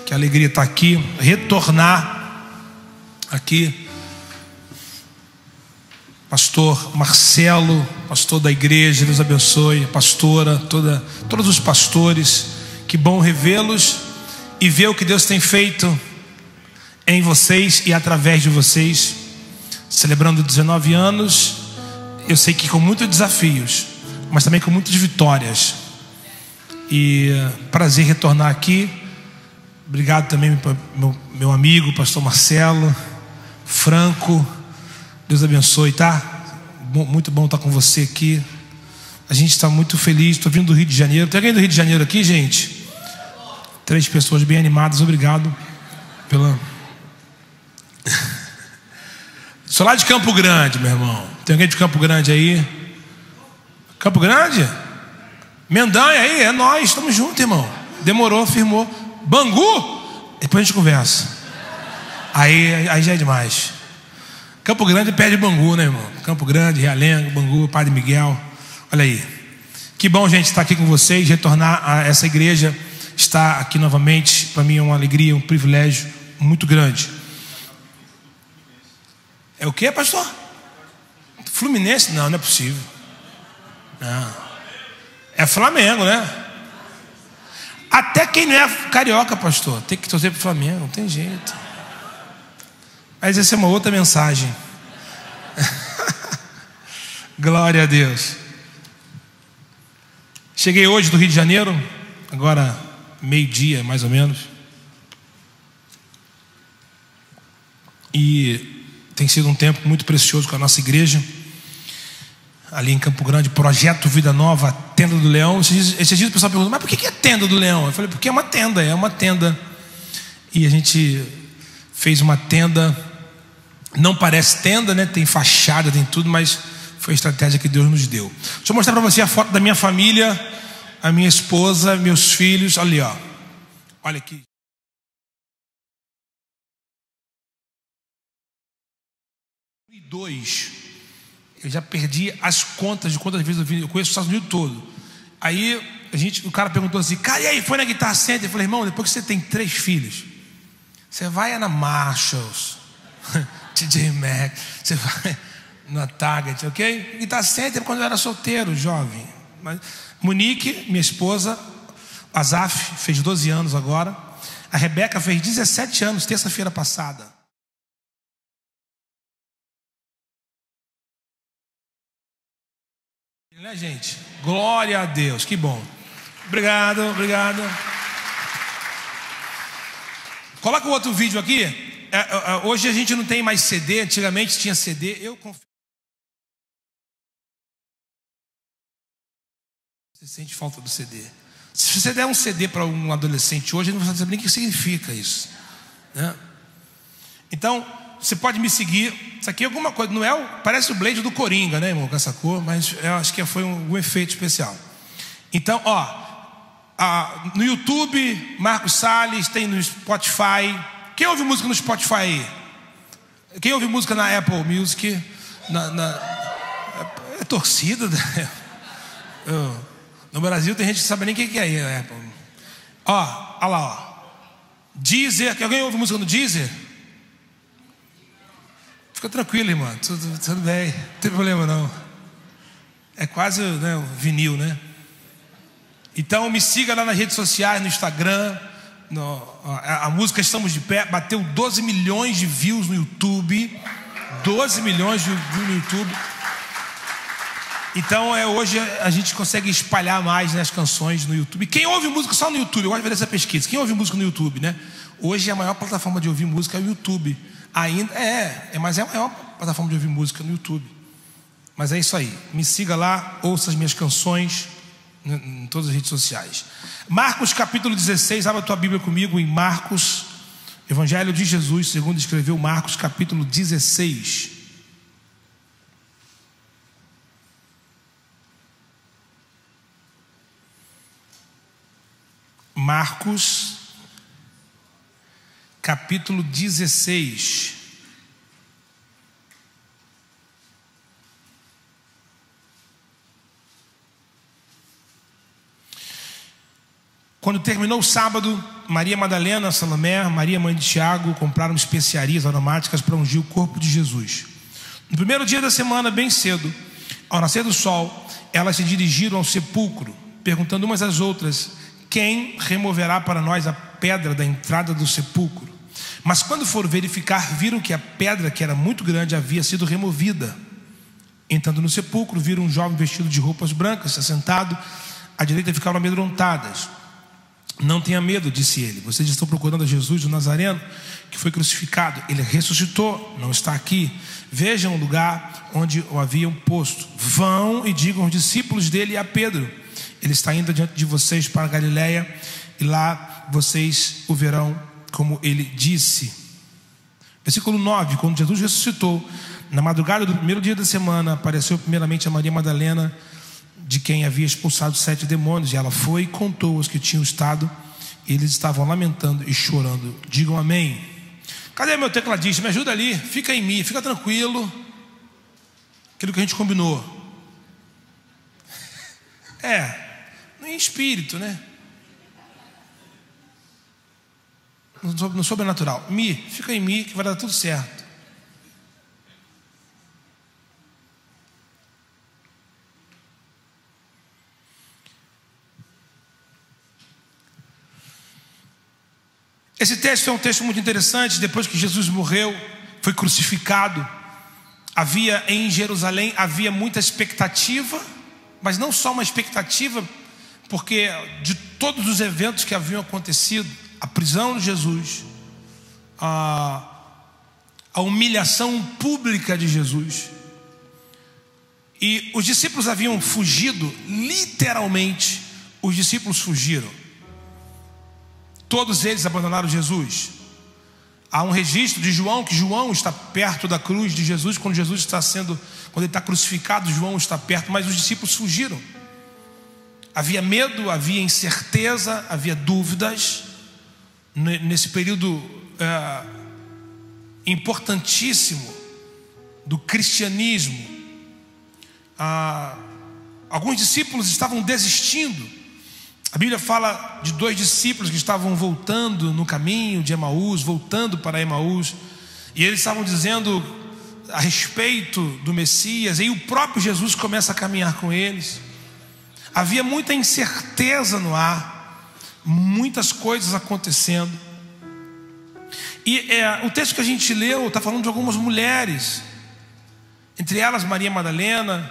Que alegria estar aqui, retornar aqui. Pastor Marcelo, pastor da igreja, Deus abençoe. Pastora, todos os pastores, que bom revê-los e ver o que Deus tem feito em vocês e através de vocês. Celebrando 19 anos, eu sei que com muitos desafios, mas também com muitas vitórias. E prazer retornar aqui. Obrigado também para meu amigo, pastor Marcelo, Franco. Deus abençoe, tá? Muito bom estar com você aqui. A gente está muito feliz. Estou vindo do Rio de Janeiro. Tem alguém do Rio de Janeiro aqui, gente? 3 pessoas bem animadas. Obrigado pela... Sou lá de Campo Grande, meu irmão. Tem alguém de Campo Grande aí? Campo Grande? Mendanha aí, é nós, estamos juntos, irmão. Demorou, firmou. Bangu? Depois a gente conversa. Aí já é demais. Campo Grande pede Bangu, né, irmão? Campo Grande, Realengo, Bangu, Padre Miguel. Olha aí. Que bom, gente, estar aqui com vocês, retornar a essa igreja, estar aqui novamente. Para mim é uma alegria, um privilégio muito grande. É o que, pastor? Fluminense? Não, não é possível. Não. É Flamengo, né? Até quem não é carioca, pastor, tem que torcer para o Flamengo, não tem jeito. Mas essa é uma outra mensagem. Glória a Deus. Cheguei hoje do Rio de Janeiro, agora meio-dia mais ou menos. E tem sido um tempo muito precioso com a nossa igreja. Ali em Campo Grande, Projeto Vida Nova, Tenda do Leão. Esses dias o pessoal perguntou, mas por que é Tenda do Leão? Eu falei, porque é uma tenda. E a gente fez uma tenda, não parece tenda, né? Tem fachada, tem tudo, mas foi a estratégia que Deus nos deu. Deixa eu mostrar para você a foto da minha família, a minha esposa, meus filhos. Ali, ó. Olha aqui. Eu já perdi as contas de quantas vezes eu conheço os Estados Unidos todo. Aí o cara perguntou assim, cara, e aí, foi na Guitar Center? Eu falei, irmão, depois que você tem 3 filhos, você vai na Marshalls, TJ Maxx, você vai na Target, ok? Guitar Center quando eu era solteiro, jovem. Mas Monique, minha esposa, Azaf fez 12 anos agora. A Rebeca fez 17 anos, terça-feira passada. Né, gente? Glória a Deus, que bom. Obrigado. Coloca o outro vídeo aqui. Hoje a gente não tem mais CD, antigamente tinha CD. Eu confio. Você sente falta do CD. Se você der um CD para um adolescente hoje, ele não vai saber nem o que significa isso, né? Então, você pode me seguir. Isso aqui é alguma coisa, não é? Parece o Blade do Coringa, né, irmão? Com essa cor, mas eu acho que foi um efeito especial. Então, no YouTube, Marcos Salles, tem no Spotify. Quem ouve música no Spotify aí? Quem ouve música na Apple Music? É torcida, né? No Brasil tem gente que não sabe nem o que é aí, a Apple. Olha lá, Deezer. Alguém ouve música no Deezer? Fica tranquilo, irmão, tudo bem, não tem problema não. É quase, né, um vinil, né? Então me siga lá nas redes sociais, no Instagram. A música Estamos de Pé bateu 12 milhões de views no YouTube. 12 milhões de views no YouTube. Então hoje a gente consegue espalhar mais, né, as canções no YouTube. Quem ouve música só no YouTube? Eu gosto de ver essa pesquisa. Quem ouve música no YouTube, né? Hoje a maior plataforma de ouvir música é o YouTube. Ainda mas é a maior plataforma de ouvir música no YouTube. Mas é isso aí. Me siga lá, ouça as minhas canções em todas as redes sociais. Marcos capítulo 16, abra a tua Bíblia comigo em Marcos, Evangelho de Jesus, segundo escreveu Marcos capítulo 16. Marcos capítulo 16. Quando terminou o sábado, Maria Madalena, Salomé, Maria mãe de Tiago compraram especiarias aromáticas para ungir o corpo de Jesus. No primeiro dia da semana, bem cedo, ao nascer do sol, elas se dirigiram ao sepulcro, perguntando umas às outras: quem removerá para nós a pedra da entrada do sepulcro? Mas quando foram verificar, viram que a pedra, que era muito grande, havia sido removida. Entrando no sepulcro, viram um jovem vestido de roupas brancas, assentado à direita, e ficaram amedrontadas. Não tenha medo, disse ele. Vocês estão procurando a Jesus, o Nazareno, que foi crucificado. Ele ressuscitou, não está aqui. Vejam o lugar onde o haviam posto. Vão e digam aos discípulos dele e a Pedro: ele está indo diante de vocês para a Galileia, e lá vocês o verão, como ele disse. Versículo 9. Quando Jesus ressuscitou, na madrugada do primeiro dia da semana, apareceu primeiramente a Maria Madalena, de quem havia expulsado 7 demônios, e ela foi e contou aos que tinham estado. Eles estavam lamentando e chorando. Digam amém. Cadê meu tecladista? Me ajuda ali, fica em mim, fica tranquilo. Aquilo que a gente combinou. Em espírito, né? No sobrenatural. Fica em mim que vai dar tudo certo. Esse texto é um texto muito interessante. Depois que Jesus morreu, foi crucificado, havia em Jerusalém muita expectativa, mas não só uma expectativa, porque de todos os eventos que haviam acontecido, a prisão de Jesus, a humilhação pública de Jesus, e os discípulos haviam fugido, literalmente, os discípulos fugiram. Todos eles abandonaram Jesus. Há um registro de João, que João está perto da cruz de Jesus, quando ele está crucificado, João está perto, mas os discípulos fugiram. Havia medo, havia incerteza, havia dúvidas. Nesse período importantíssimo do cristianismo, alguns discípulos estavam desistindo. A Bíblia fala de 2 discípulos que estavam voltando no caminho de Emaús, voltando para Emaús, e eles estavam dizendo a respeito do Messias, e o próprio Jesus começa a caminhar com eles. Havia muita incerteza no ar, muitas coisas acontecendo. E o texto que a gente leu está falando de algumas mulheres, entre elas Maria Madalena.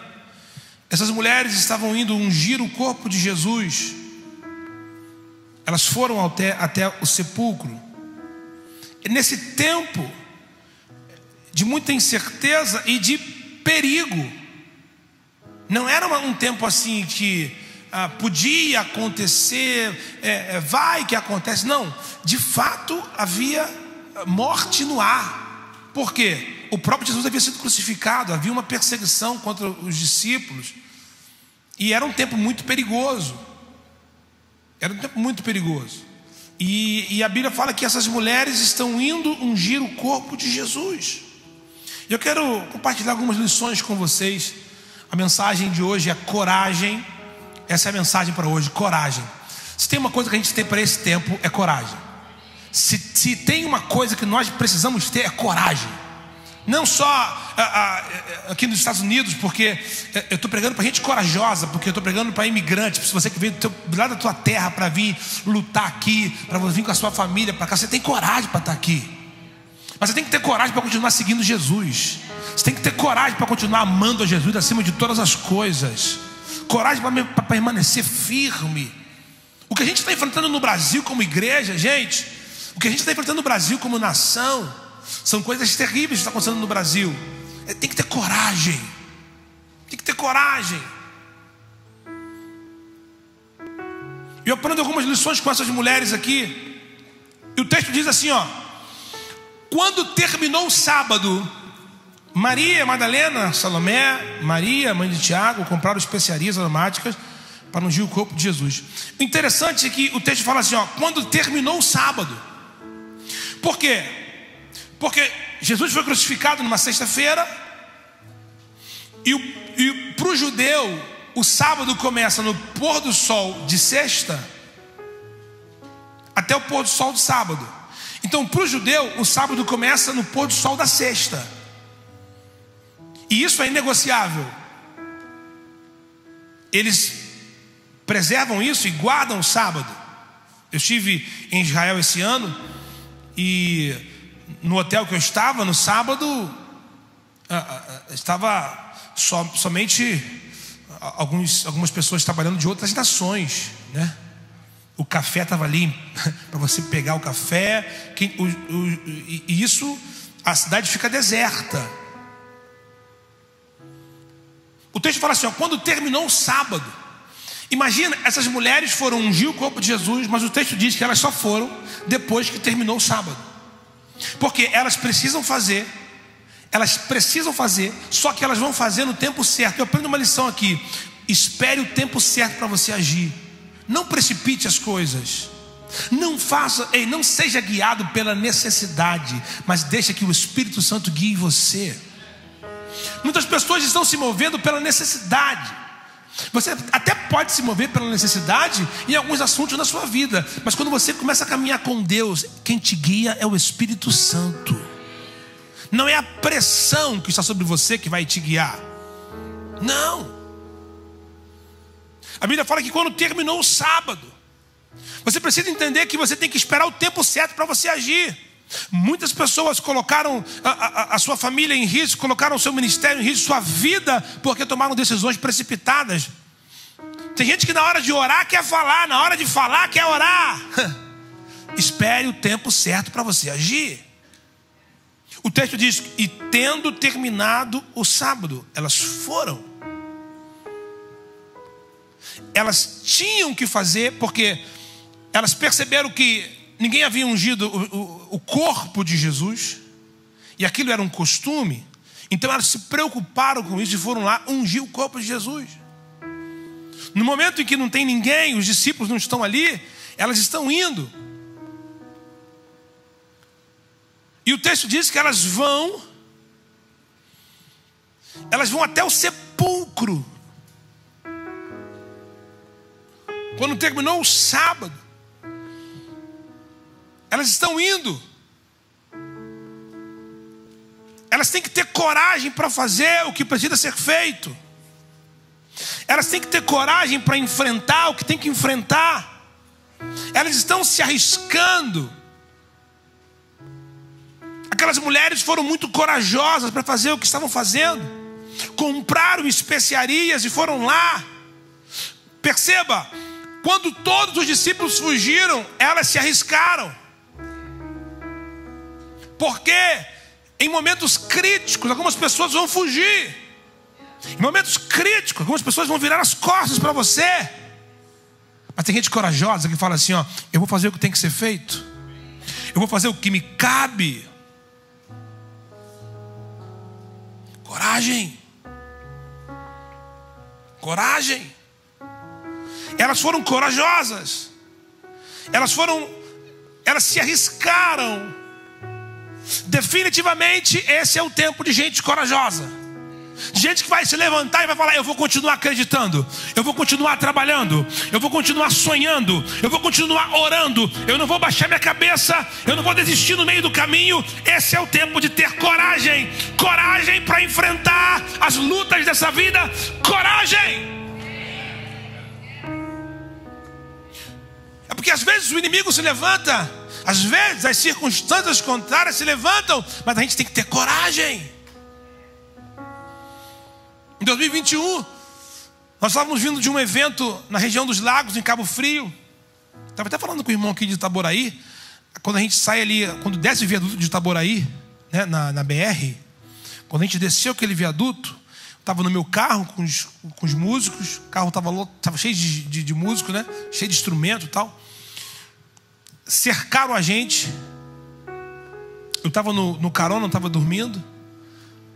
Essas mulheres estavam indo ungir o corpo de Jesus. Elas foram até o sepulcro. E nesse tempo de muita incerteza e de perigo, não era um tempo assim que podia acontecer, vai que acontece. Não, de fato havia morte no ar. Por quê? O próprio Jesus havia sido crucificado, havia uma perseguição contra os discípulos, e era um tempo muito perigoso. Era um tempo muito perigoso. E a Bíblia fala que essas mulheres estão indo ungir o corpo de Jesus. Eu quero compartilhar algumas lições com vocês. A mensagem de hoje é coragem. Essa é a mensagem para hoje, coragem. Se tem uma coisa que a gente tem para esse tempo, é coragem. Se tem uma coisa que nós precisamos ter, é coragem. Não só aqui nos Estados Unidos, porque eu estou pregando para gente corajosa, porque eu estou pregando para imigrantes. Se você que veio do lado da tua terra para vir lutar aqui, para vir com a sua família para cá, você tem coragem para estar aqui. Mas você tem que ter coragem para continuar seguindo Jesus. Você tem que ter coragem para continuar amando a Jesus acima de todas as coisas. Coragem para permanecer firme. O que a gente está enfrentando no Brasil como igreja, gente, o que a gente está enfrentando no Brasil como nação, são coisas terríveis que estão acontecendo no Brasil. Tem que ter coragem. Tem que ter coragem. Eu aprendo algumas lições com essas mulheres aqui. E o texto diz assim, quando terminou o sábado, Maria Madalena, Salomé, Maria mãe de Tiago compraram especiarias aromáticas para ungir o corpo de Jesus. O interessante é que o texto fala assim, quando terminou o sábado. Por quê? Porque Jesus foi crucificado numa sexta-feira, e para o judeu o sábado começa no pôr do sol de sexta até o pôr do sol do sábado. Então, para o judeu, o sábado começa no pôr do sol da sexta. E isso é inegociável. Eles preservam isso e guardam o sábado. Eu estive em Israel esse ano, e no hotel que eu estava, no sábado, estava somente algumas pessoas trabalhando de outras nações, né? O café estava ali para você pegar o café, e isso, a cidade fica deserta. O texto fala assim, ó, quando terminou o sábado. Imagina, essas mulheres foram ungir o corpo de Jesus, mas o texto diz que elas só foram depois que terminou o sábado. Porque elas precisam fazer, só que elas vão fazer no tempo certo. Eu aprendo uma lição aqui: espere o tempo certo para você agir. Não precipite as coisas. Não seja guiado pela necessidade, mas deixa que o Espírito Santo guie você. Muitas pessoas estão se movendo pela necessidade. Você até pode se mover pela necessidade em alguns assuntos na sua vida, mas quando você começa a caminhar com Deus, quem te guia é o Espírito Santo. Não é a pressão que está sobre você que vai te guiar. Não. A Bíblia fala que quando terminou o sábado, você precisa entender que você tem que esperar o tempo certo para você agir. Muitas pessoas colocaram a sua família em risco, colocaram o seu ministério em risco, sua vida, porque tomaram decisões precipitadas. Tem gente que na hora de orar quer falar, na hora de falar quer orar. Espere o tempo certo para você agir. O texto diz, e tendo terminado o sábado, elas foram. Elas tinham que fazer, porque elas perceberam que ninguém havia ungido o corpo de Jesus, e aquilo era um costume. Então elas se preocuparam com isso e foram lá ungir o corpo de Jesus. No momento em que não tem ninguém, os discípulos não estão ali, elas estão indo. E o texto diz que elas vão até o sepulcro. Quando terminou o sábado, elas estão indo. Elas têm que ter coragem para fazer o que precisa ser feito. Elas têm que ter coragem para enfrentar o que tem que enfrentar. Elas estão se arriscando. Aquelas mulheres foram muito corajosas para fazer o que estavam fazendo. Compraram especiarias e foram lá. Perceba, quando todos os discípulos fugiram, elas se arriscaram. Porque em momentos críticos algumas pessoas vão fugir. Em momentos críticos algumas pessoas vão virar as costas para você. Mas tem gente corajosa que fala assim, ó, eu vou fazer o que tem que ser feito. Eu vou fazer o que me cabe. Coragem. Coragem. Elas foram corajosas. Elas se arriscaram. Definitivamente esse é o tempo de gente corajosa, de gente que vai se levantar e vai falar, eu vou continuar acreditando, eu vou continuar trabalhando, eu vou continuar sonhando, eu vou continuar orando, eu não vou baixar minha cabeça, eu não vou desistir no meio do caminho. Esse é o tempo de ter coragem. Coragem para enfrentar as lutas dessa vida. Coragem. É porque às vezes o inimigo se levanta, às vezes as circunstâncias contrárias se levantam, mas a gente tem que ter coragem. Em 2021, nós estávamos vindo de um evento na região dos Lagos, em Cabo Frio. Estava até falando com o irmão aqui de Itaboraí. Quando a gente sai ali, quando desce o viaduto de Itaboraí, né, na BR, quando a gente desceu aquele viaduto, estava no meu carro com os músicos. O carro estava cheio de músicos, né? Cheio de instrumento e tal. Cercaram a gente. Eu estava no carona, não estava dormindo.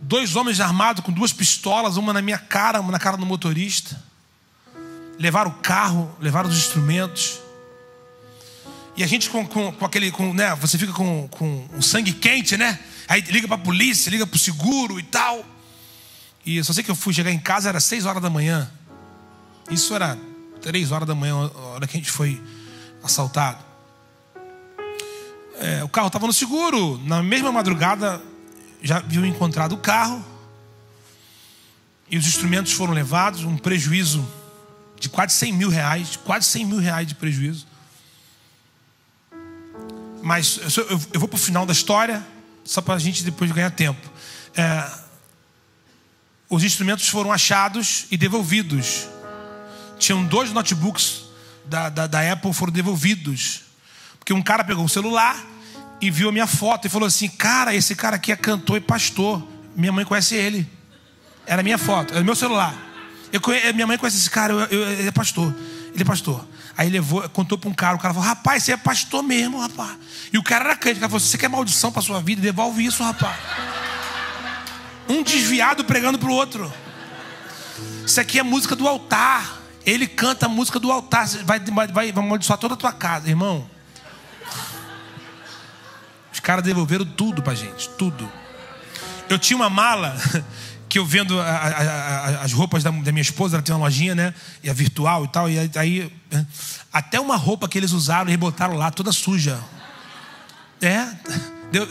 2 homens armados com 2 pistolas, uma na minha cara, uma na cara do motorista. Levaram o carro, levaram os instrumentos. E a gente com aquele, né? Você fica com o sangue quente, né? Aí liga para a polícia, liga para o seguro e tal. E eu só sei que eu fui chegar em casa, era 6 horas da manhã. Isso era 3 horas da manhã, a hora que a gente foi assaltado. O carro estava no seguro. Na mesma madrugada já haviam encontrado o carro e os instrumentos foram levados. Um prejuízo de quase 100 mil reais. Quase 100 mil reais de prejuízo. Mas eu vou para o final da história, só para a gente depois ganhar tempo. Os instrumentos foram achados e devolvidos. Tinham 2 notebooks da Apple, foram devolvidos. Porque um cara pegou o celular e viu a minha foto e falou assim: cara, esse cara aqui é cantor e pastor. Minha mãe conhece ele. Era a minha foto, era o meu celular. Minha mãe conhece esse cara, ele é pastor. Ele é pastor. Aí levou, contou para um cara, o cara falou: rapaz, você é pastor mesmo, rapaz. E o cara era crente, o cara falou: você quer maldição para sua vida? Devolve isso, rapaz. Um desviado pregando para o outro. Isso aqui é música do altar. Ele canta a música do altar. Vai amaldiçoar toda a tua casa, irmão. Os caras devolveram tudo pra gente, tudo. Eu tinha uma mala que eu vendo as roupas da minha esposa. Ela tem uma lojinha, né? E a virtual e tal. E aí até uma roupa que eles usaram e rebotaram lá, toda suja.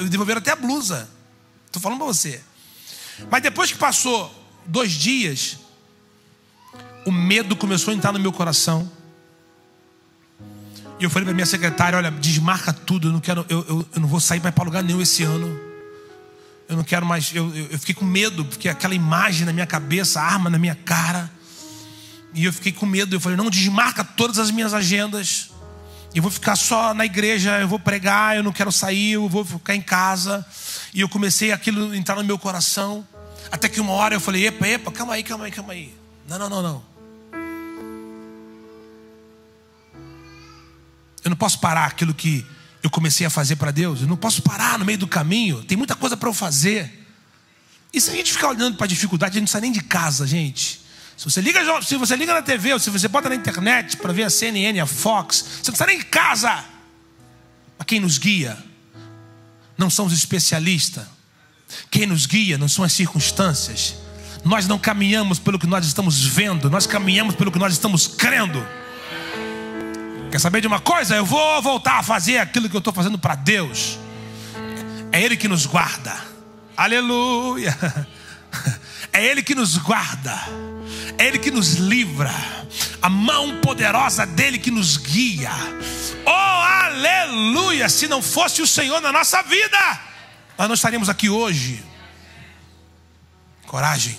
Devolveram até a blusa. Tô falando pra você. Mas depois que passou 2 dias, o medo começou a entrar no meu coração. E eu falei para minha secretária: olha, desmarca tudo. Eu não vou sair mais para lugar nenhum esse ano. Eu não quero mais. Eu fiquei com medo, porque aquela imagem na minha cabeça, a arma na minha cara. E eu fiquei com medo. Eu falei: não, desmarca todas as minhas agendas. Eu vou ficar só na igreja, eu vou pregar, eu não quero sair, eu vou ficar em casa. E eu comecei aquilo a entrar no meu coração. Até que uma hora eu falei: epa, calma aí. Não. Eu não posso parar aquilo que eu comecei a fazer para Deus. Eu não posso parar no meio do caminho. Tem muita coisa para eu fazer. E se a gente ficar olhando para a dificuldade, a gente não sai nem de casa, gente. Se você liga na TV, ou se você bota na internet para ver a CNN, a Fox, você não sai nem de casa. Mas quem nos guia não são os especialistas. Quem nos guia não são as circunstâncias. Nós não caminhamos pelo que nós estamos vendo. Nós caminhamos pelo que nós estamos crendo. Quer saber de uma coisa? Eu vou voltar a fazer aquilo que eu estou fazendo para Deus. É Ele que nos guarda. Aleluia. É Ele que nos guarda. É Ele que nos livra. A mão poderosa dEle que nos guia. Oh, aleluia. Se não fosse o Senhor na nossa vida, nós não estaríamos aqui hoje. Coragem.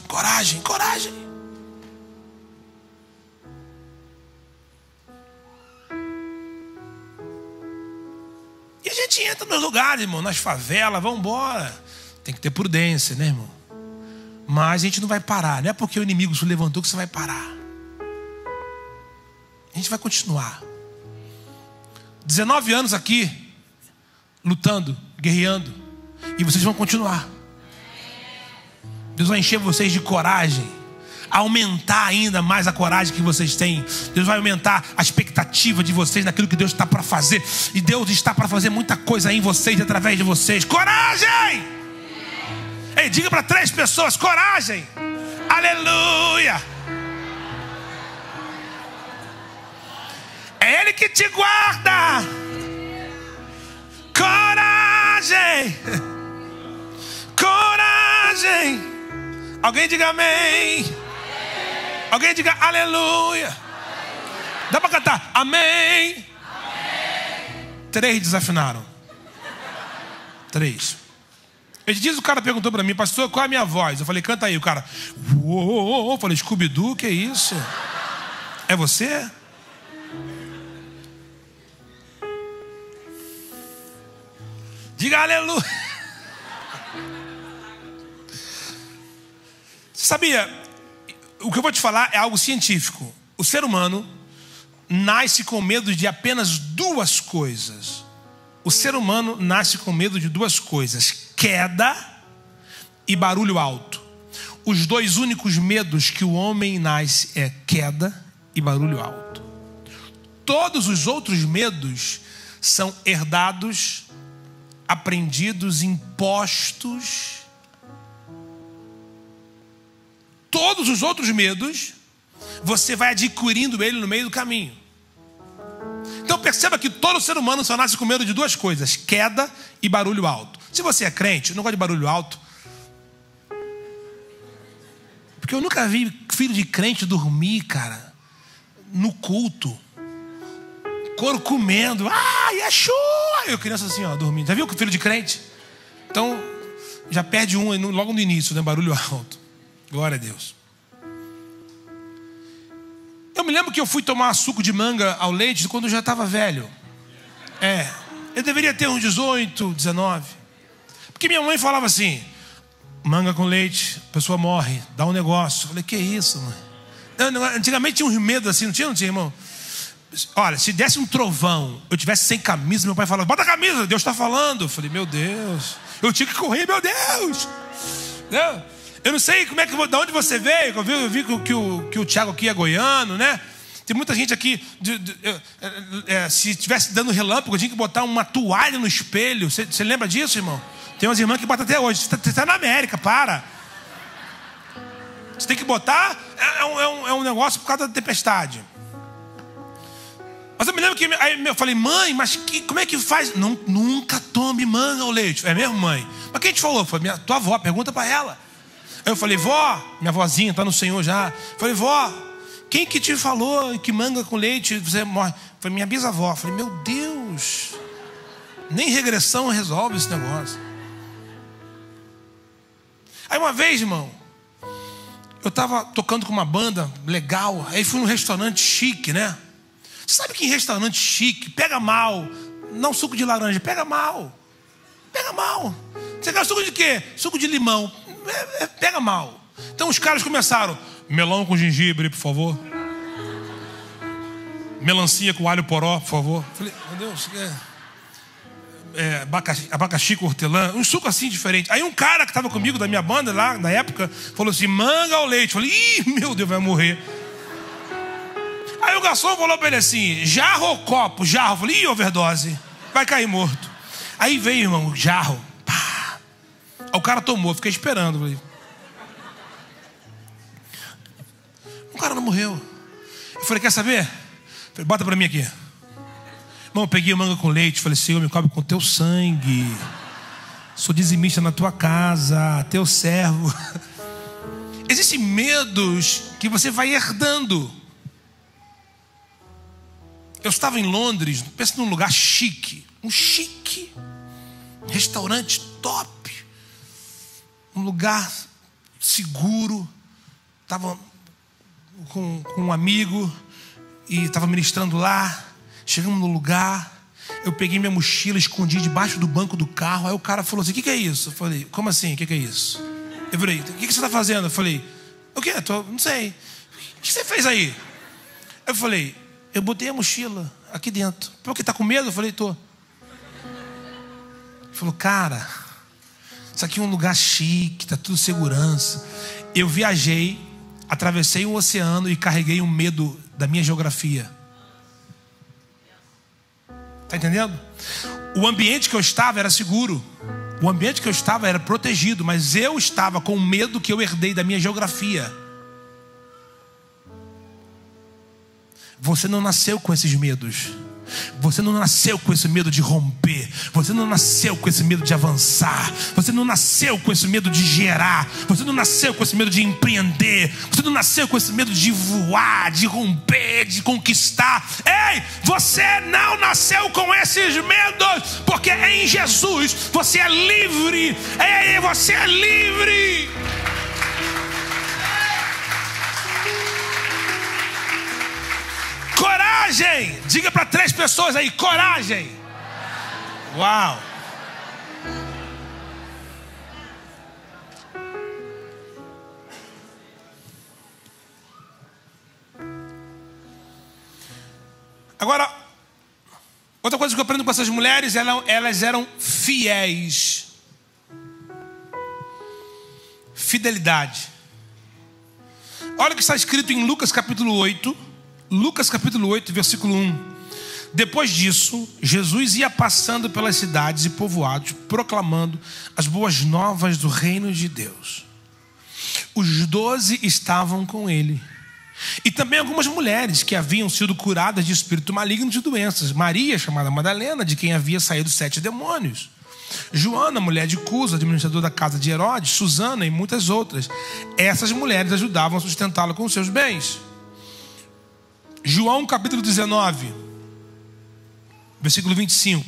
E a gente entra nos lugares, irmão, nas favelas, vamos embora. Tem que ter prudência, né, irmão? Mas a gente não vai parar. Não é porque o inimigo se levantou que você vai parar. A gente vai continuar. 19 anos aqui, lutando, guerreando. E vocês vão continuar. Deus vai encher vocês de coragem. Aumentar ainda mais a coragem que vocês têm. Deus vai aumentar a expectativa de vocês naquilo que Deus está para fazer. E Deus está para fazer muita coisa em vocês, através de vocês. Coragem! Ei, diga para 3 pessoas: coragem! Aleluia! É Ele que te guarda. Coragem! Coragem! Alguém diga amém. Alguém diga aleluia. Dá para cantar amém. 3 desafinaram. 3. Esses dias o cara perguntou para mim: pastor, qual é a minha voz? Eu falei: canta aí. O cara: uou. Eu falei: Scooby-Doo, que é isso? É você? Diga aleluia. Você sabia? O que eu vou te falar é algo científico. O ser humano nasce com medo de apenas 2 coisas. O ser humano nasce com medo de 2 coisas: queda e barulho alto. Os 2 únicos medos que o homem nasce é queda e barulho alto. Todos os outros medos são herdados, aprendidos, impostos. Todos os outros medos, você vai adquirindo ele no meio do caminho. Então, Então perceba que todo ser humano só nasce com medo de duas coisas: queda e barulho alto. Se você é crente, não gosta de barulho alto. Porque eu nunca vi filho de crente dormir, cara, no culto. Couro comendo. Yeshua! Eu criança assim, ó, dormindo. Já viu que filho de crente? Então, já perde um logo no início, né? Barulho alto. Glória a Deus. Eu me lembro que eu fui tomar suco de manga ao leite quando eu já estava velho. Eu deveria ter uns 18, 19. Porque minha mãe falava assim: manga com leite, a pessoa morre, dá um negócio. Eu falei: que isso, mãe? Antigamente tinha uns medos assim, não tinha, irmão? Olha, se desse um trovão, eu tivesse sem camisa, meu pai falava: bota a camisa, Deus está falando. Eu falei: meu Deus, eu tinha que correr, meu Deus. Eu não sei como é que de onde você veio. Eu vi que o Thiago aqui é goiano, né? Tem muita gente aqui. Se estivesse dando relâmpago, eu tinha que botar uma toalha no espelho. Você lembra disso, irmão? Tem umas irmãs que botam até hoje. Você está na América, para. Você tem que botar. É um negócio por causa da tempestade. Mas eu me lembro que aí eu falei: mãe, mas como é que faz? Não, nunca tome manga ao leite. É mesmo, mãe? Mas quem te falou? Foi tua avó, pergunta para ela. Aí eu falei: vó, minha vozinha está no Senhor já. Eu falei: vó, quem que te falou que manga com leite você morre? Foi minha bisavó. Eu falei: meu Deus, nem regressão resolve esse negócio. Aí uma vez, irmão, eu estava tocando com uma banda legal. Aí fui num restaurante chique, né? Sabe que em restaurante chique pega mal. Não suco de laranja, pega mal. Pega mal. Você quer suco de quê? Suco de limão. Pega mal. Então os caras começaram: melão com gengibre, por favor. Melancia com alho poró, por favor. Falei: meu Deus, abacaxi com hortelã. Um suco assim diferente. Aí um cara que estava comigo da minha banda lá na época falou assim: manga ao leite. Falei: ih, meu Deus, vai morrer. Aí o garçom falou para ele assim: jarro ou copo? Jarro. Eu falei: ih, overdose, vai cair morto. Aí veio, irmão, jarro. Pá. Aí o cara tomou, fiquei esperando. Falei: o cara não morreu. Eu falei: quer saber? Eu falei: bota para mim aqui. Irmão, eu peguei a manga com leite. Falei: Senhor, me cobre com teu sangue. Sou dizimista na tua casa, teu servo. Existem medos que você vai herdando. Eu estava em Londres, pensa num lugar chique, um restaurante top, um lugar seguro. Estava com um amigo e estava ministrando lá. Chegamos no lugar, eu peguei minha mochila, escondi debaixo do banco do carro. Aí o cara falou assim: o que é isso? Eu falei: como assim, o que é isso? Eu falei: o que você está fazendo? Eu falei: o quê? Não sei. O que você fez aí? Eu falei: eu botei a mochila aqui dentro. Por que está com medo? Eu falei: tô. Ele falou: cara, isso aqui é um lugar chique, está tudo segurança. Eu viajei, atravessei o oceano e carreguei o medo da minha geografia. Está entendendo? O ambiente que eu estava era seguro. O ambiente que eu estava era protegido. Mas eu estava com o medo que eu herdei da minha geografia. Você não nasceu com esses medos. Você não nasceu com esse medo de romper. Você não nasceu com esse medo de avançar. Você não nasceu com esse medo de gerar. Você não nasceu com esse medo de empreender. Você não nasceu com esse medo de voar, de romper, de conquistar. Ei, você não nasceu com esses medos, porque em Jesus você é livre. Ei, você é livre. Coragem! Diga para 3 pessoas aí: coragem! Uau! Agora, outra coisa que eu aprendo com essas mulheres: elas eram fiéis. Fidelidade. Olha o que está escrito em Lucas capítulo 8. Lucas capítulo 8, versículo 1. Depois disso, Jesus ia passando pelas cidades e povoados, proclamando as boas novas do reino de Deus. Os 12 estavam com ele. E também algumas mulheres que haviam sido curadas de espírito maligno e de doenças. Maria, chamada Madalena, de quem havia saído 7 demônios. Joana, mulher de Cusa, administrador da casa de Herodes. Susana e muitas outras. Essas mulheres ajudavam a sustentá-lo com seus bens. João capítulo 19, versículo 25.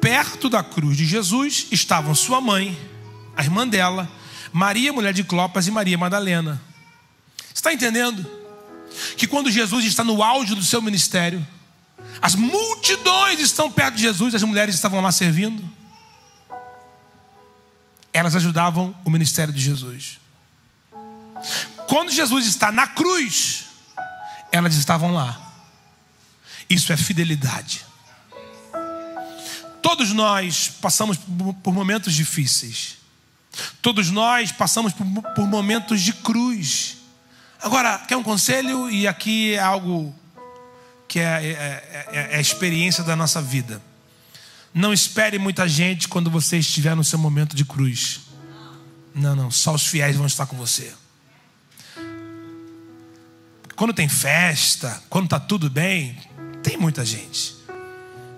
Perto da cruz de Jesus estavam sua mãe, a irmã dela, Maria, mulher de Clopas, e Maria Madalena. Você está entendendo? Que quando Jesus está no auge do seu ministério, as multidões estão perto de Jesus, as mulheres estavam lá servindo. Elas ajudavam o ministério de Jesus. Quando Jesus está na cruz, elas estavam lá. Isso é fidelidade. Todos nós passamos por momentos difíceis. Todos nós passamos por momentos de cruz. Agora, quer um conselho? E aqui é algo que é a experiência da nossa vida. Não espere muita gente quando você estiver no seu momento de cruz. Não, só os fiéis vão estar com você. Quando tem festa, quando está tudo bem, tem muita gente.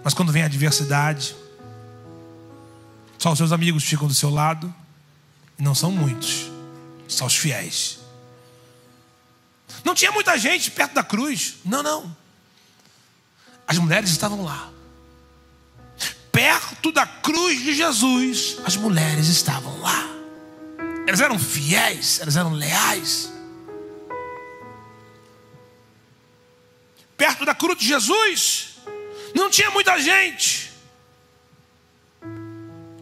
Mas quando vem a adversidade, só os seus amigos ficam do seu lado. E não são muitos, só os fiéis. Não tinha muita gente perto da cruz. Não. As mulheres estavam lá. Perto da cruz de Jesus, as mulheres estavam lá. Elas eram fiéis, elas eram leais. Perto da cruz de Jesus, não tinha muita gente.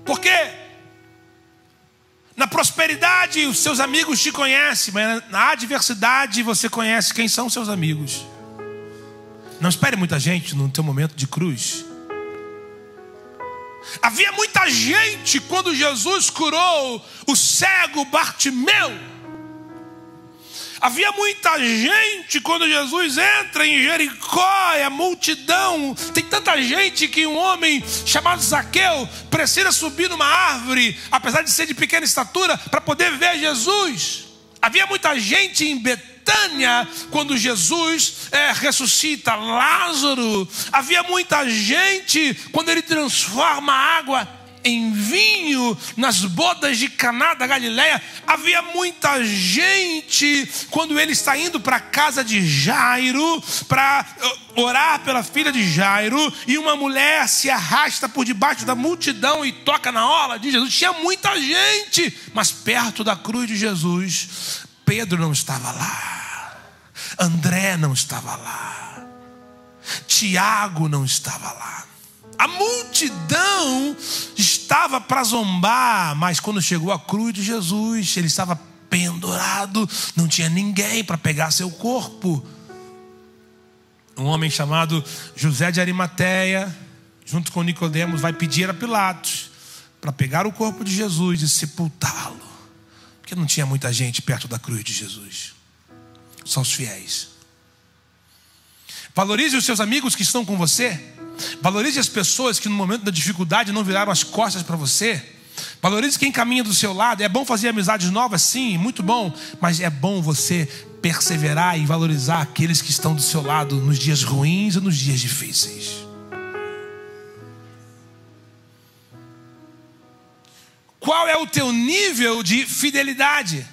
Por quê? Na prosperidade, os seus amigos te conhecem, mas na adversidade você conhece quem são seus amigos. Não espere muita gente no teu momento de cruz. Havia muita gente quando Jesus curou o cego Bartimeu. Havia muita gente quando Jesus entra em Jericó, é a multidão. Tem tanta gente que um homem chamado Zaqueu precisa subir numa árvore, apesar de ser de pequena estatura, para poder ver Jesus. Havia muita gente em Betânia quando Jesus ressuscita Lázaro. Havia muita gente quando ele transforma a água em vinho nas bodas de Caná da Galileia. Havia muita gente quando ele está indo para a casa de Jairo para orar pela filha de Jairo, e uma mulher se arrasta por debaixo da multidão e toca na orla de Jesus. Tinha muita gente, mas perto da cruz de Jesus, Pedro não estava lá, André não estava lá, Tiago não estava lá. A multidão estava para zombar, mas quando chegou a cruz de Jesus, ele estava pendurado, não tinha ninguém para pegar seu corpo. Um homem chamado José de Arimateia, junto com Nicodemos, vai pedir a Pilatos para pegar o corpo de Jesus e sepultá-lo, porque não tinha muita gente perto da cruz de Jesus, só os fiéis. Valorize os seus amigos que estão com você. Valorize as pessoas que no momento da dificuldade não viraram as costas para você. Valorize quem caminha do seu lado. É bom fazer amizades novas, sim, muito bom. Mas é bom você perseverar e valorizar aqueles que estão do seu lado nos dias ruins e nos dias difíceis. Qual é o teu nível de fidelidade?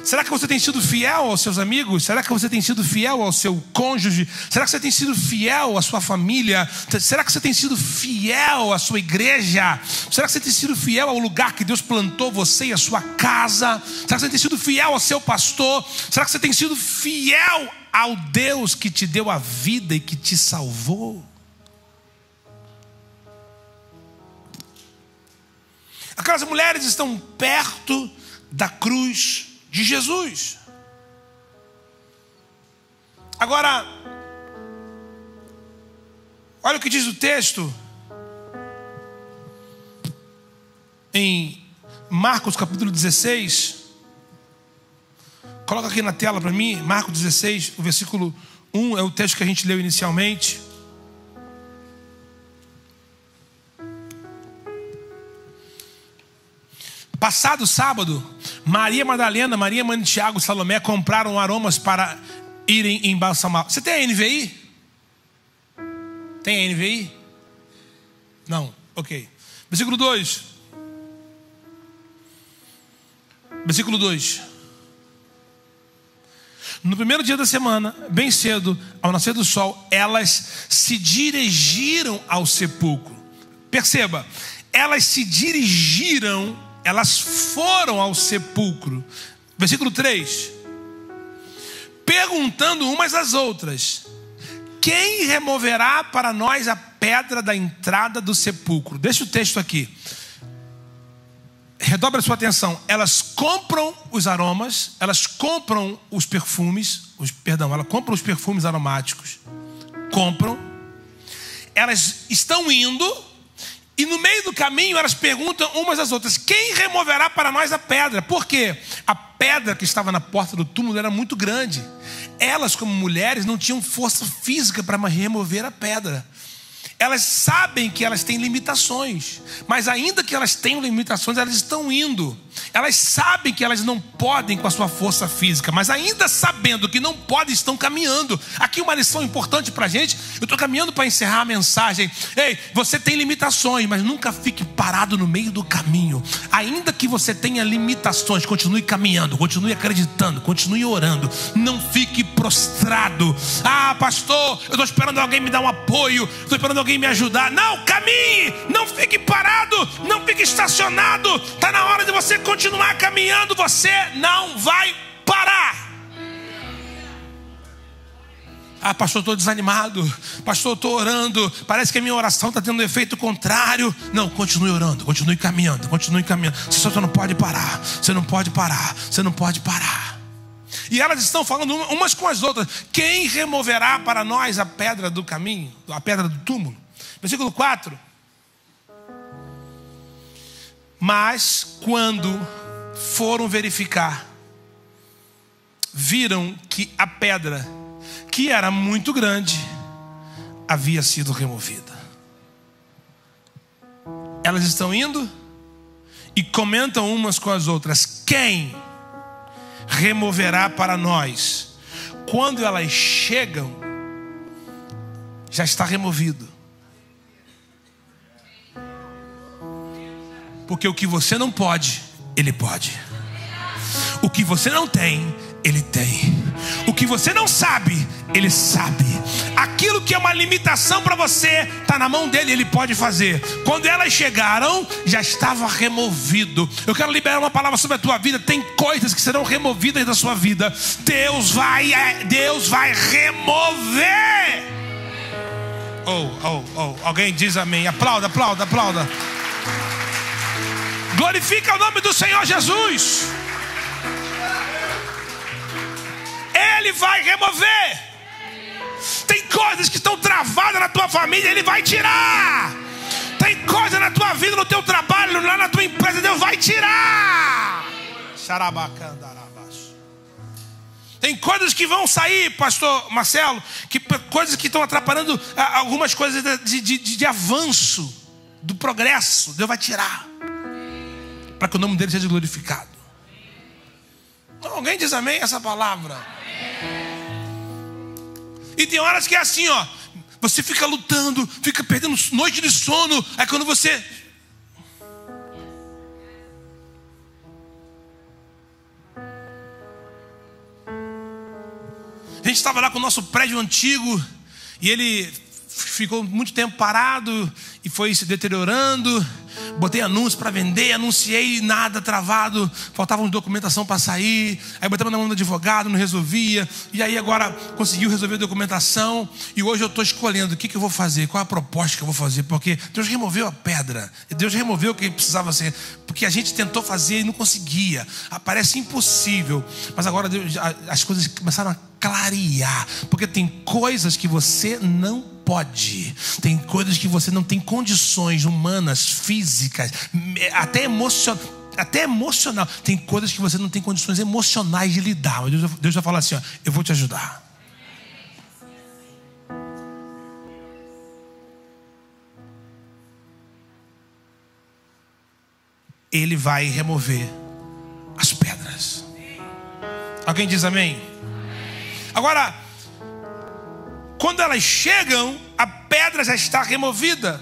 Será que você tem sido fiel aos seus amigos? Será que você tem sido fiel ao seu cônjuge? Será que você tem sido fiel à sua família? Será que você tem sido fiel à sua igreja? Será que você tem sido fiel ao lugar que Deus plantou você e a sua casa? Será que você tem sido fiel ao seu pastor? Será que você tem sido fiel ao Deus que te deu a vida e que te salvou? Aquelas mulheres estão perto da cruz de Jesus. Agora, olha o que diz o texto em Marcos capítulo 16. Coloca aqui na tela para mim, Marcos 16, o versículo 1, é o texto que a gente leu inicialmente. Passado sábado, Maria Madalena, Maria, mãe de Tiago, Salomé compraram aromas para irem embalsamar. Você tem a NVI? Tem a NVI? Não, ok. Versículo 2. Versículo 2. No primeiro dia da semana, bem cedo, ao nascer do sol, elas se dirigiram ao sepulcro. Perceba, elas se dirigiram, elas foram ao sepulcro. Versículo 3. Perguntando umas às outras: quem removerá para nós a pedra da entrada do sepulcro? Deixa o texto aqui. Redobre a sua atenção. Elas compram os aromas, elas compram os perfumes, elas compram os perfumes aromáticos. Compram. Elas estão indo e no meio do caminho elas perguntam umas às outras: quem removerá para nós a pedra? Por quê? A pedra que estava na porta do túmulo era muito grande. Elas, como mulheres, não tinham força física para remover a pedra. Elas sabem que elas têm limitações, mas ainda que elas tenham limitações, elas estão indo. Elas sabem que elas não podem com a sua força física, mas ainda sabendo que não podem, estão caminhando. Aqui uma lição importante para a gente. Eu estou caminhando para encerrar a mensagem. Ei, você tem limitações, mas nunca fique parado no meio do caminho. Ainda que você tenha limitações, continue caminhando, continue acreditando, continue orando. Não fique prostrado. Ah, pastor, eu estou esperando alguém me dar um apoio, estou esperando alguém me ajudar. Não, caminhe, não fique parado, não fique estacionado. Está na hora de você continuar caminhando. Você não vai parar. Ah, pastor, estou desanimado. Pastor, estou orando, parece que a minha oração está tendo um efeito contrário. Não, continue orando, continue caminhando, continue caminhando. Você só não pode parar. Você não pode parar. Você não pode parar. E elas estão falando umas com as outras: quem removerá para nós a pedra do caminho, a pedra do túmulo? Versículo 4. Mas quando foram verificar, viram que a pedra, que era muito grande, havia sido removida. Elas estão indo e comentam umas com as outras: quem removerá para nós? Quando elas chegam, já está removido. Porque o que você não pode, Ele pode. O que você não tem, Ele tem. O que você não sabe, Ele sabe. Aquilo que é uma limitação para você, está na mão dele, Ele pode fazer. Quando elas chegaram, já estava removido. Eu quero liberar uma palavra sobre a tua vida. Tem coisas que serão removidas da sua vida. Deus vai remover. Alguém diz amém. Aplauda, aplauda, aplauda. Glorifica o nome do Senhor Jesus. Ele vai remover. Tem coisas que estão travadas na tua família, Ele vai tirar. Tem coisa na tua vida, no teu trabalho, lá na tua empresa, Deus vai tirar. Tem coisas que vão sair, pastor Marcelo, coisas que estão atrapalhando algumas coisas de avanço, do progresso. Deus vai tirar, para que o nome dele seja glorificado. Alguém diz amém essa palavra? E tem horas que é assim, ó. Você fica lutando, fica perdendo noite de sono. Aí quando você... A gente estava lá com o nosso prédio antigo e ele ficou muito tempo parado e foi se deteriorando. Botei anúncio para vender, anunciei, nada, travado. Faltava uma documentação para sair. Aí botamos na mão do advogado, não resolvia. E aí agora conseguiu resolver a documentação. E hoje eu estou escolhendo o que eu vou fazer, qual a proposta que eu vou fazer. Porque Deus removeu a pedra, Deus removeu o que precisava ser. Porque a gente tentou fazer e não conseguia. Parece impossível. Mas agora as coisas começaram a clarear. Porque tem coisas que você não pode. Tem coisas que você não tem condições humanas, físicas, até emocional. Tem coisas que você não tem condições emocionais de lidar. Mas Deus vai falar assim, ó, eu vou te ajudar. Ele vai remover as pedras. Alguém diz amém? Agora, quando elas chegam, a pedra já está removida.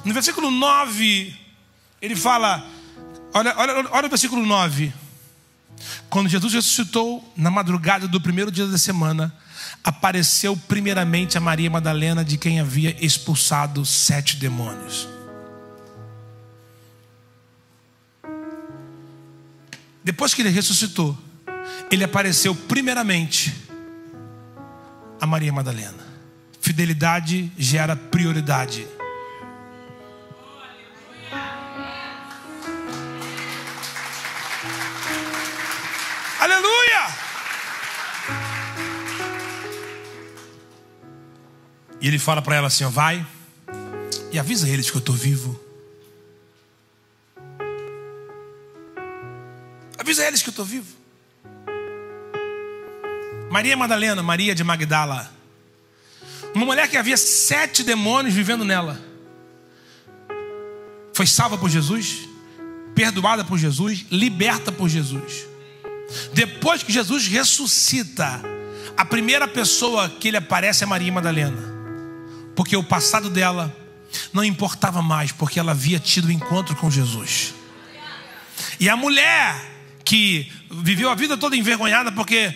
No versículo 9, ele fala, olha o versículo 9. Quando Jesus ressuscitou, na madrugada do primeiro dia da semana, apareceu primeiramente a Maria Madalena, de quem havia expulsado 7 demônios. Depois que ele ressuscitou, ele apareceu primeiramente a Maria Madalena. Fidelidade gera prioridade. Aleluia! E ele fala para ela assim, ó, vai e avisa eles que eu estou vivo. Avisa eles que eu estou vivo. Maria Madalena, Maria de Magdala, uma mulher que havia 7 demônios vivendo nela, foi salva por Jesus, perdoada por Jesus, liberta por Jesus. Depois que Jesus ressuscita, a primeira pessoa que ele aparece é Maria Madalena, porque o passado dela não importava mais, porque ela havia tido um encontro com Jesus. E a mulher que viveu a vida toda envergonhada, porque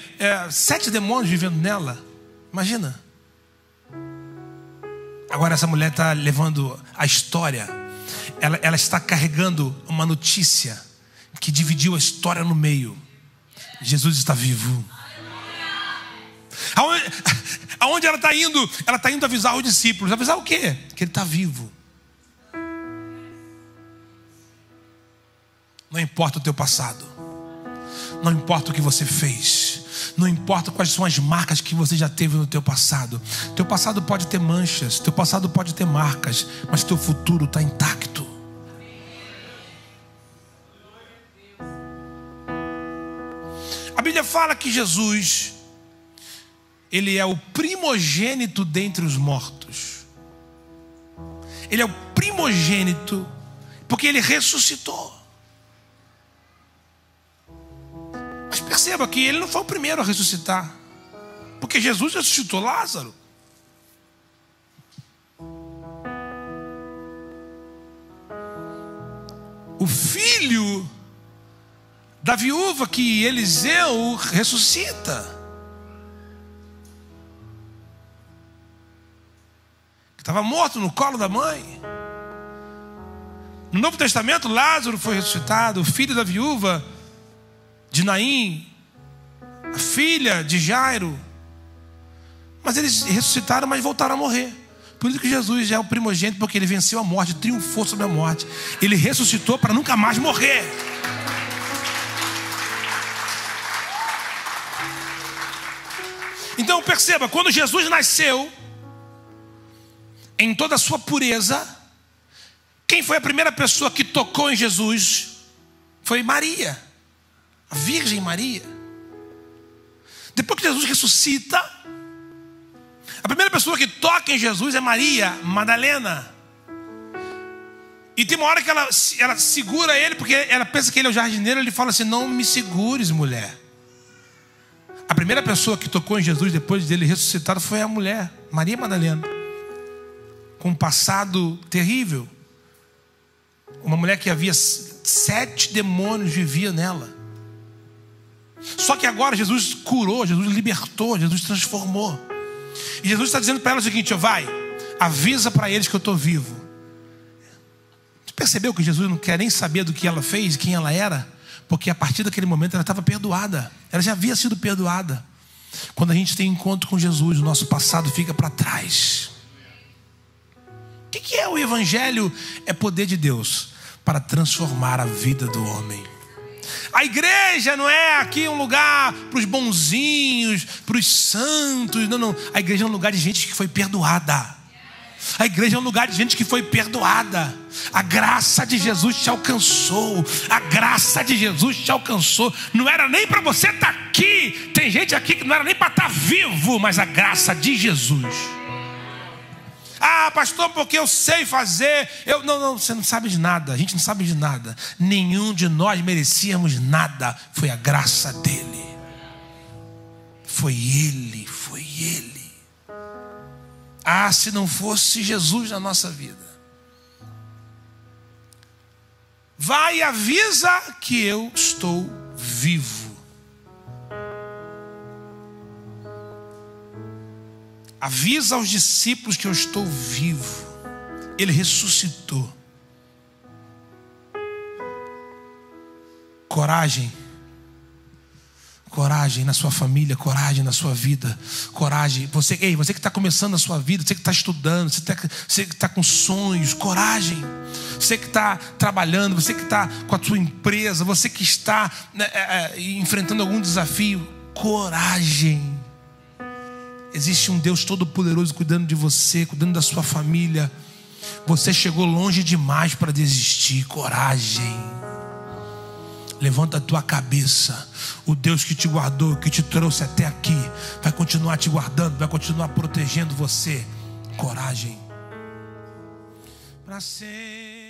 7 demônios vivendo nela, imagina. Agora essa mulher está levando a história, ela está carregando uma notícia que dividiu a história no meio. Jesus está vivo. Aonde ela está indo? Ela está indo avisar os discípulos. Avisar o quê? Que ele está vivo. Não importa o teu passado, não importa o que você fez, não importa quais são as marcas que você já teve no teu passado. Teu passado pode ter manchas, teu passado pode ter marcas, mas teu futuro está intacto. A Bíblia fala que Jesus, ele é o primogênito dentre os mortos. Ele é o primogênito porque ele ressuscitou. Mas perceba que ele não foi o primeiro a ressuscitar, porque Jesus ressuscitou Lázaro. O filho da viúva que Eliseu ressuscita, que estava morto no colo da mãe. No Novo Testamento, Lázaro foi ressuscitado, o filho da viúva de Naim, a filha de Jairo. Mas eles ressuscitaram, mas voltaram a morrer. Por isso que Jesus é o primogênito, porque ele venceu a morte, triunfou sobre a morte. Ele ressuscitou para nunca mais morrer. Então perceba, quando Jesus nasceu, em toda a sua pureza, quem foi a primeira pessoa que tocou em Jesus? Foi Maria, a Virgem Maria. Depois que Jesus ressuscita, a primeira pessoa que toca em Jesus é Maria Madalena. E tem uma hora que ela segura ele, porque ela pensa que ele é o jardineiro. Ele fala assim, não me segures, mulher. A primeira pessoa que tocou em Jesus depois dele ressuscitado foi a mulher, Maria Madalena, com um passado terrível. Uma mulher que havia 7 demônios vivia nela. Só que agora Jesus curou, Jesus libertou, Jesus transformou. E Jesus está dizendo para ela o seguinte, vai, avisa para eles que eu estou vivo. Você percebeu que Jesus não quer nem saber do que ela fez, quem ela era? Porque a partir daquele momento ela estava perdoada. Ela já havia sido perdoada. Quando a gente tem encontro com Jesus, o nosso passado fica para trás. O que é o Evangelho? É poder de Deus para transformar a vida do homem. A igreja não é aqui um lugar para os bonzinhos, para os santos. Não. A igreja é um lugar de gente que foi perdoada. A igreja é um lugar de gente que foi perdoada. A graça de Jesus te alcançou. A graça de Jesus te alcançou. Não era nem para você estar aqui. Tem gente aqui que não era nem para estar vivo, mas a graça de Jesus. Ah, pastor, porque eu sei fazer. Não, você não sabe de nada. A gente não sabe de nada. Nenhum de nós merecíamos nada. Foi a graça dele. Foi ele. Ah, se não fosse Jesus na nossa vida. Vai e avisa que eu estou vivo. Avisa aos discípulos que eu estou vivo. Ele ressuscitou. Coragem. Coragem na sua família, coragem na sua vida, coragem. Você que está começando a sua vida, você que está estudando, você que está com sonhos, coragem. Você que está trabalhando, você que está com a sua empresa, você que está enfrentando algum desafio, coragem. Existe um Deus todo-poderoso cuidando de você, cuidando da sua família. Você chegou longe demais para desistir, coragem. Levanta a tua cabeça. O Deus que te guardou, que te trouxe até aqui, vai continuar te guardando, vai continuar protegendo você. Coragem. Para sempre.